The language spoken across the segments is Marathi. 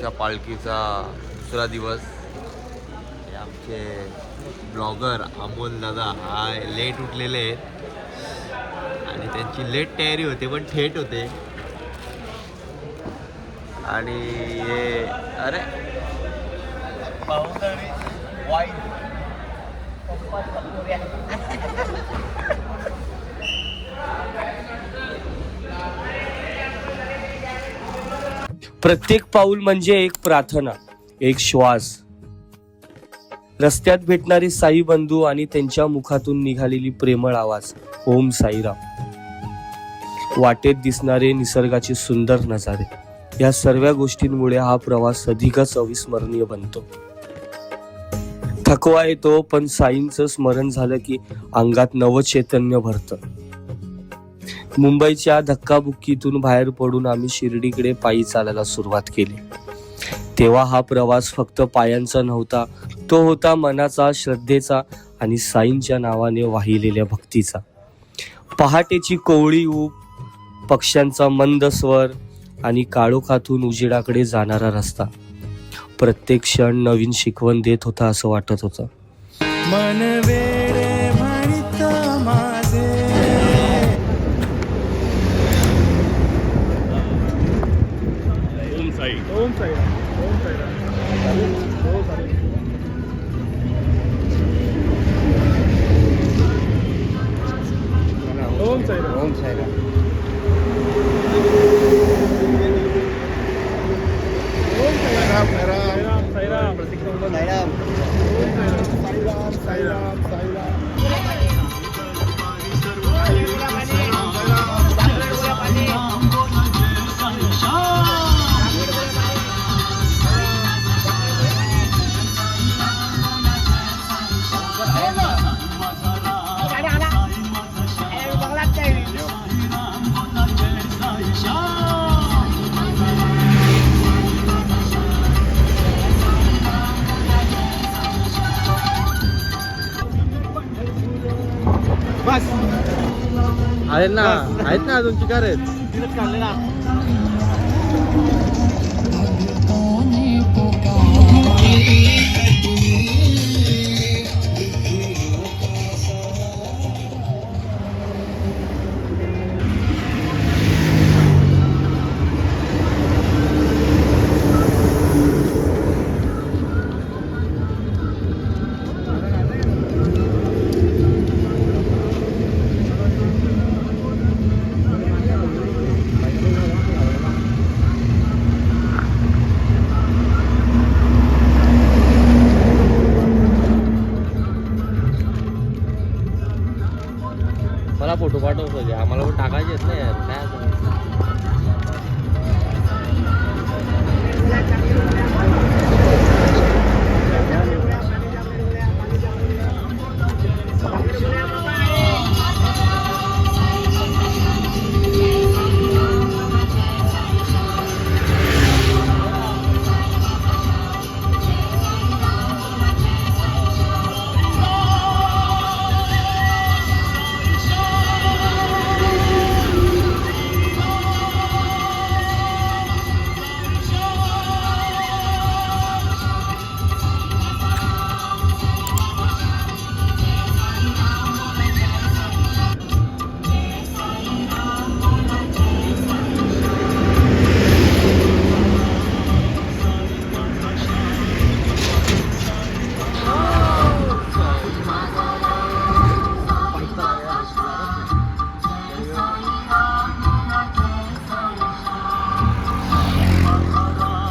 विठ्ठलाच्या पालखीचा दुसरा दिवस. हे आमचे ब्लॉगर अमोल दादा हा लेट उठलेले आहेत आणि त्यांची लेट तयारी होते पण थेट होते. आणि हे अरे प्रत्येक पाऊल म्हणजे एक प्रार्थना, एक श्वास. रस्त्यात भेटणारे साई बंधू आणि त्यांच्या मुखातून निघालेली प्रेमळ आवाज, ओम साईराम. वाटेत दिसणारे निसर्गाचे सुंदर नजारे, या सर्व गोष्टींमुळे हा प्रवास अधिकच अविस्मरणीय बनतो. थकवा येतो पण साईंचं स्मरण झालं की अंगात नवचैतन्य भरतं. मुंबईच्या धक्काबुक्कीतून बाहेर पडून आम्ही शिर्डीकडे पायी चालायला सुरुवात केली. तेव्हा हा प्रवास फक्त पायांचा नव्हता, तो होता मनाचा, श्रद्धेचा आणि साईंच्या नावाने वाहिलेल्या भक्तीचा. पहाटेची कोवळी ऊब, पक्ष्यांचा मंद स्वर आणि काळोखातून उजेडाकडे जाणारा रस्ता, प्रत्येक क्षण नवीन शिकवण देत होता असं वाटत होतं. मन वेडे म्हणत माझे, ओम साई. ओम साई, ओम साई, ओम साई, ओम साई. आहेत ना अजून चिकार आहेत. मला फोटो पाठव पाहिजे, आम्हाला पण टाकायचे आहेत ना यार. काय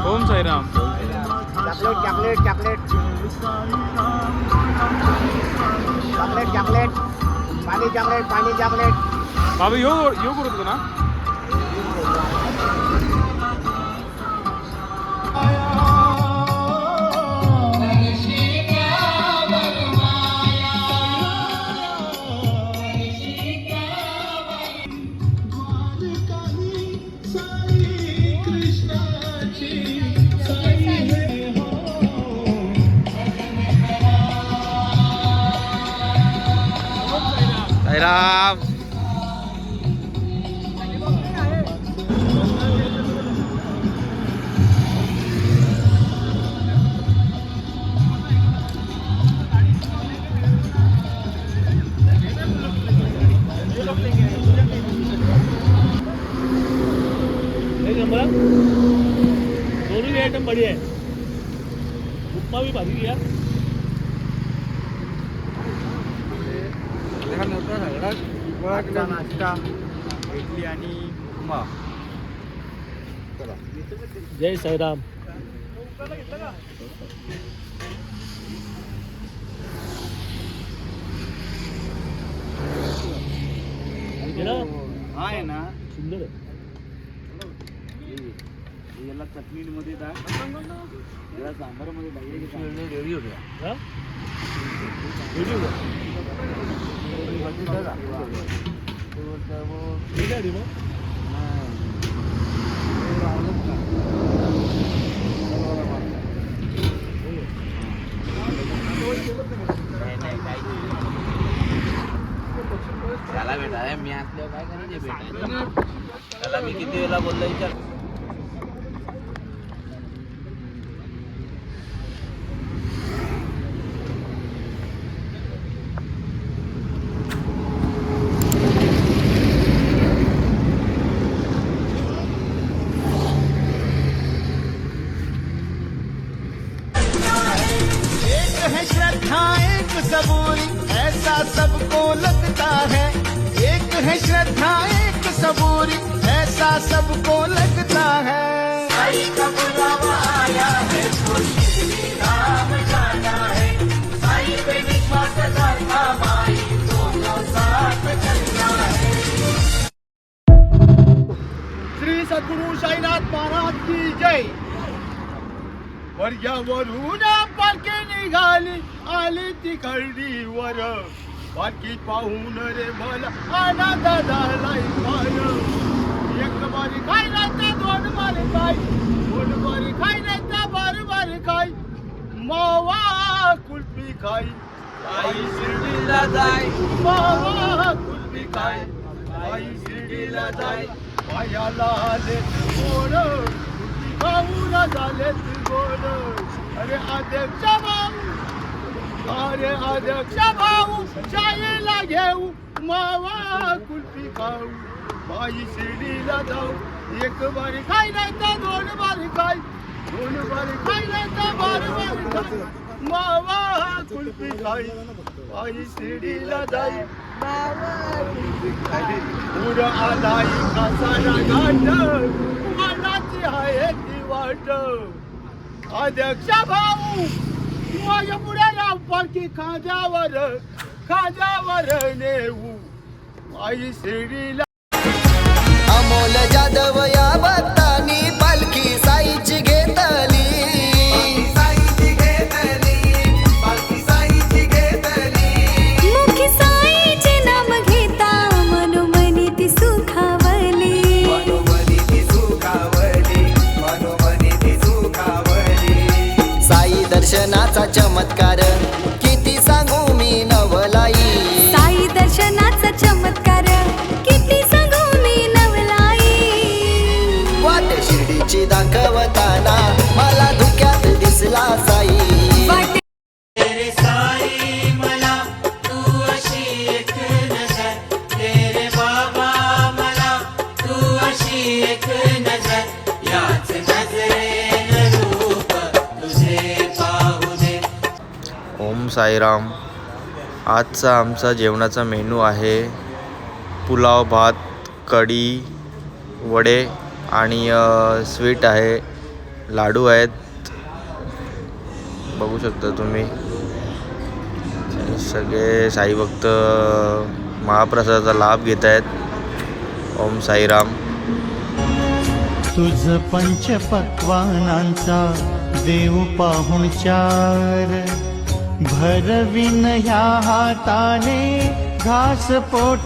Om Sairam. Chocolate chocolate chocolate chocolate पाणी चॉकलेट. बाबा यो करतो ना. राम. आइटम बढ़िया है, उपमा भी भारी दिया. नाश्ता इडली आणि उपमा. जय साईराम. आहे ना सुंदर आहे. याला चटणीमध्ये टाक, याला सांबारमध्ये टाक. हा? व्हिडिओ का? ठीक आहे मग. त्याला भेटाय मी असल्यावर काय करायचे भेटायचं. त्याला मी किती वेळा बोललो विचार. है श्रद्धा एक सबूरी ऐसा सबको लगता है. एक है श्रद्धा एक सबूरी ऐसा सबको लगता है. साईं का बुलावा आया है तो श्री राम जाना है. साईं पे विश्वास रखा माई दोनों साथ चलना है. श्री सद्गुरु साईनाथ महाराज की जय. वर्यावरून पालखी निघाली आली ती खर्डीवर. पालखी पाहून रे मला आनंद झालाय पाय. एक बारी खाय नाही तर दोन बारी खाय, दोन बारी खाय नाही तर बारी खाय. मावा कुल्फी खाय आई शिर्डीला जाय. मावा कुल्फी खाय आई शिर्डीला जाय. पायाला आले गोड कुल्फी खाऊन झाले गोड. अरे अध्यक्ष भाऊ, अरे अध्यक्ष भाऊ चायला घेऊ मावा कुल्फी खाऊ. बाई शिर्डीला जाऊ. एक बारी खाय नाही तर दोन बारी खाय, दोन बारी खाय नाही तर बारी खाय. मावा कुल्फी खाय बाई शिर्डीला जाई. मावा कुल्फी खाय. पुढ आलाय कसारा घाट मनाची आहे ती वाट. अध्यक्ष भाऊ माझ्या पुढे राव पालखी खांद्यावर नेऊ आई शिर्डीला. अमोल जाधव या भक्तानी पालखी साईची घेतली. मुखी साईचे नाम घेता मनोमनी ती सुखावली. साई दर्शनाचा चमत्कार किती सांगू मी नवलाई. साई दर्शनाचा चमत्कार किती सांगू मी नवलाई. वाट शिर्डीची दाखवताना मला धुक्यात दिसला साई. वाटे ओम साईराम. आजचा आमचा जेवणाचा मेनू आहे पुलाव, भात, कढी, वडे आणि स्वीट आहे, लाडू आहेत, बघू शकता तुम्ही. सगळे साई भक्त महाप्रसादाचा लाभ घेत आहेत. ओम साईराम. तुझ पंचपक्वानांचा देव पाहुण चार. भरविन ह्या हाताने घास पोट.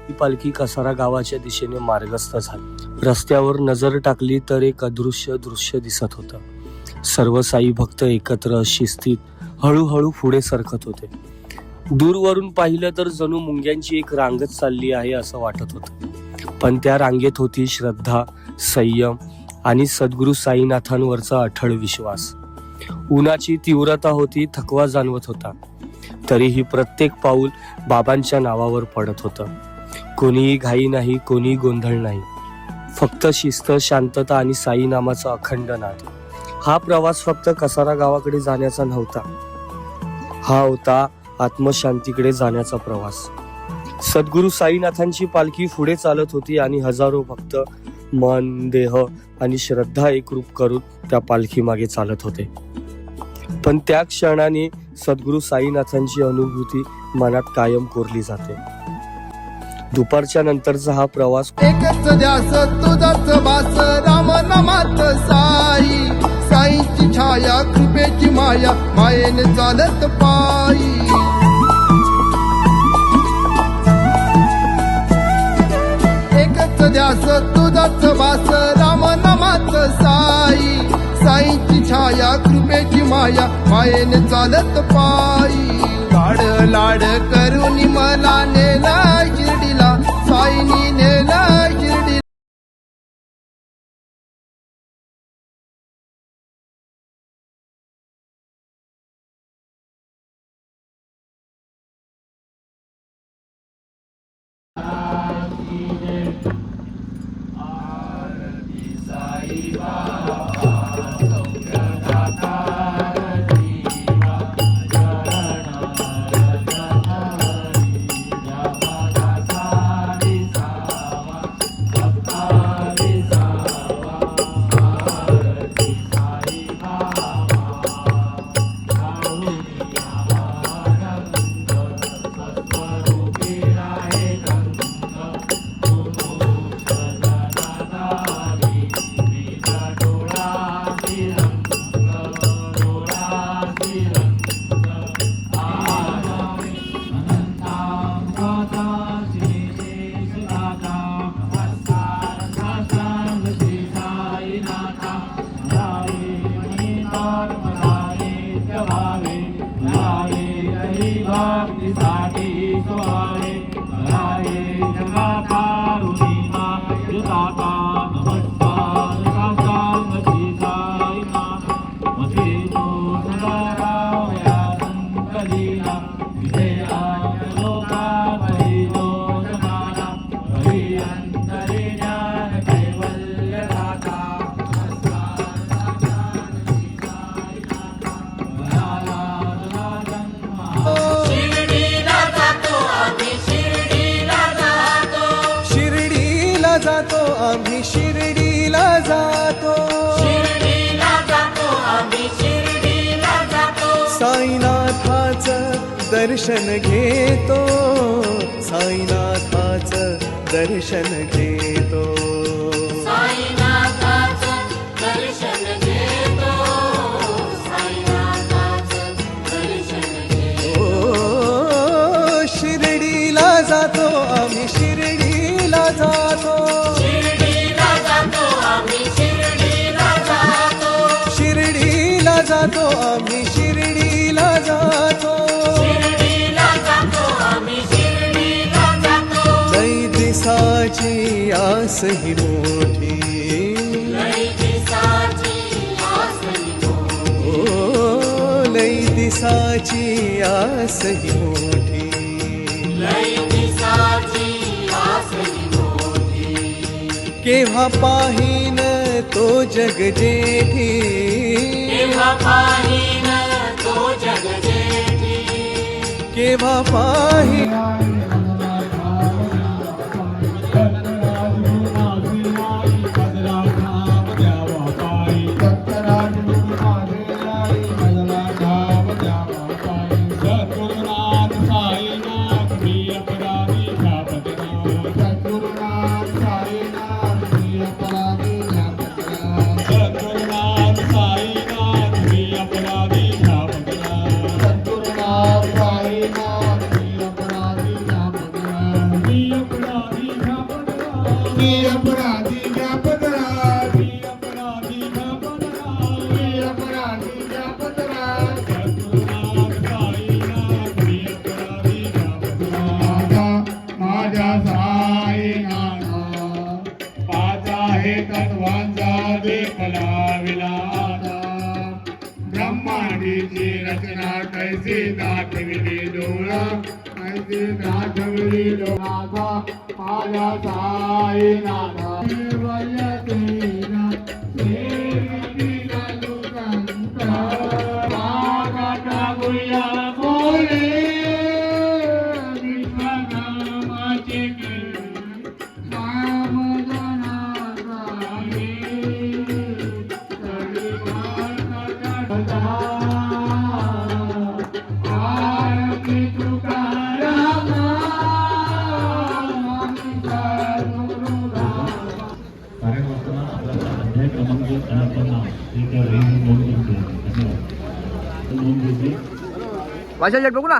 ही पालखी कसारा गावाच्या दिशेने मार्गस्थ झाली. रस्त्यावर नजर टाकली तर एक अदृश्य दृश्य दिसत होतं. सर्व साई भक्त एकत्र शिस्तीत हळूहळू पुढे सरकत होते. दूरवरून पाहिलं तर जणू मुंग्यांची एक रांगच चालली आहे असं वाटत होतं. पण त्या रांगेत होती श्रद्धा, संयम आणि सद्गुरू साईनाथांवरचा अठळ विश्वास. उन्हाची तीव्रता होती, थकवा जाणवत होता, तरीही प्रत्येक पाऊल बाबांच्या नावावर पडत होतं. कोणीही घाई नाही, कोणीही गोंधळ नाही, फक्त शिस्त, शांतता आणि साई नामाचा अखंड नाद. हा प्रवास फक्त कसारा गावाकडे जाण्याचा नव्हता, हा होता आत्मशांतीकडे जाण्याचा प्रवास. सद्गुरू साईनाथांची पालखी पुढे चालत होती आणि हजारो भक्त मन, देह आणि श्रद्धा एकरूप करून त्या पालखी मागे चालत होते. पण त्या क्षणाने सद्गुरू साईनाथांची अनुभूती मनात कायम कोरली जाते. दुपारच्या नंतरचा हा प्रवास एकच ध्यास तुझाच वास राम नामात साई. साईची छाया कृपेची माया मायेने चालत पायी. एकच ध्यास तुझाच वास राम नामात साई. साईची छाया कृपेची माया मायेने चालत पायी. लाड लाड करून मला नेला शिर्डीला, साईनी नेला शिर्डीला. दर्शन घेतो, साईनाथाचं दर्शन घेतो. साईनाथाचं दर्शन घेतो, साईनाथाचं दर्शन घेतो. ओ शिर्डीला जातो आम्ही, शिर्डीला जातो. शिर्डीला जातो आम्ही, शिर्डीला जातो. शिर्डीला जातो आम्ही, शिर्डीला जातो. दिसाची आस ही मोठी, लई दिसाची आस ही मोठी. ओ लई दिसाची आस ही मोठी, लई दिसाची आस ही मोठी. केव्हा पाहीन तो जग जेठी, केव्हा पाहीन तो जग जेठी. केव्हा पाहीन ब्रह्मांडीची रचना कैसी दाखविली डोळा, कैसी दाखविली डोळा. माझ्या साईनाथा वयतीना सेविला दुर्गा बघू ना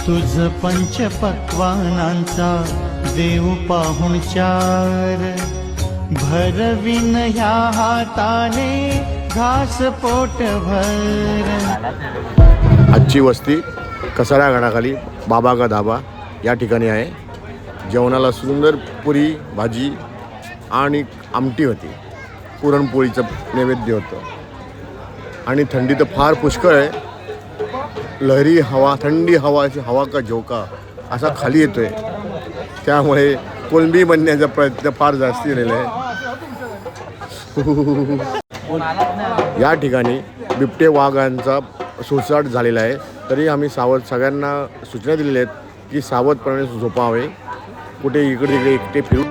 तुझ पंच पक्वानांचा देव पाहुण चार भरविन ह्या हाताने घास पोट भर. आजची वस्ती कसारा गडाखाली बाबा का धाबा या ठिकाणी आहे. जेवणाला सुंदर पुरी भाजी आणि आमटी होती. पुरणपोळीचं नैवेद्य होतं आणि थंडी तर फार पुष्कळ आहे. लहरी हवा, थंडी हवा का झोका असा खाली येतोय. त्यामुळे कोलंबी बनण्याचा प्रयत्न फार जास्त झालेला आहे. या ठिकाणी बिबटे वाघांचा सुसाट झालेला आहे. तरी आम्ही सगळ्यांना सूचना दिलेल्या आहेत की सावधपणे झोपावे, कुठे इकडे तिकडे एकटे फिरू